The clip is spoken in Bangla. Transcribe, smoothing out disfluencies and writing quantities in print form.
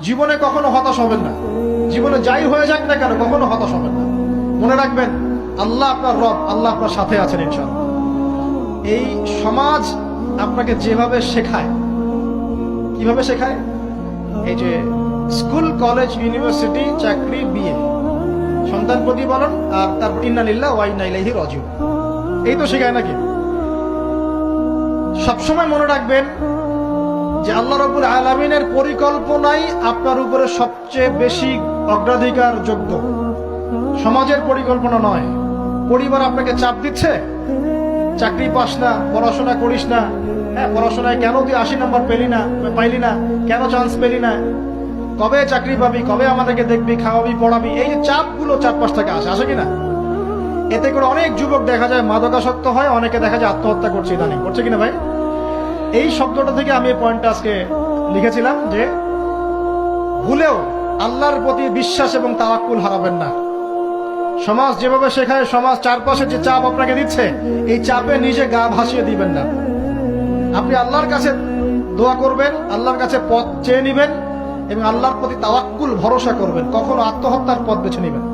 জীবনে কখনো হতাশ হবেন না। জীবনে যাই হয়ে যাক না কেন কখনো হতাশ হবেন না। মনে রাখবেন আল্লাহ আপনার রব, আল্লাহ আপনার সাথে আছেন ইনশাআল্লাহ। এই সমাজ আপনাকে যেভাবে শেখায়, কিভাবে শেখায়, এই যে স্কুল, কলেজ, ইউনিভার্সিটি, চাকরি, বিয়ে, সন্তান প্রতিপালন, আর তারপর ইন্না লিল্লাহি ওয়া ইন্না ইলাইহি রাজিউন, এই তো শেখায় নাকি? সবসময় মনে রাখবেন যে আল্লাহ রাব্বুল আলামিনের পরিকল্পনাই আপনার উপরে সবচেয়ে বেশি অগ্রাধিকার যোগ্য, সমাজের পরিকল্পনা নয়। পরিবার আপনাকে চাপ দিচ্ছে, চাকরি পাস না, পড়াশোনা করিস না, হ্যাঁ পড়াশোনায় কেন তুই 80 নম্বর পাইলি না, কেন চান্স পেলি না, কবে চাকরি পাবি, কবে আমাদেরকে দেখবি, খাওয়াবি, পড়াবি, এই যে চাপগুলো চারপাশ থেকে আসে কিনা, এতে করে অনেক যুবক দেখা যায় মাদকাসক্ত হয়, অনেকে দেখা যায় আত্মহত্যা করছে, ইদানিং করছে কিনা ভাই? এই শব্দটা থেকে আমি এই পয়েন্টটা আজকে লিখেছিলাম যে ভুলেও আল্লাহর প্রতি বিশ্বাস এবং তাওয়াক্কুল হারাবেন না। সমাজ যেভাবে শেখায়, সমাজ চারপাশে যে চাপ আপনাকে দিচ্ছে, এই চাপে নিজে গা ভাসিয়ে দিবেন না। আপনি আল্লাহর কাছে দোয়া করবেন, আল্লাহর কাছে পথ চেয়ে নিবেন এবং আল্লাহর প্রতি তাওয়াক্কুল ভরসা করবেন, কখনো আত্মহত্যার পথ বেছে নিবেন।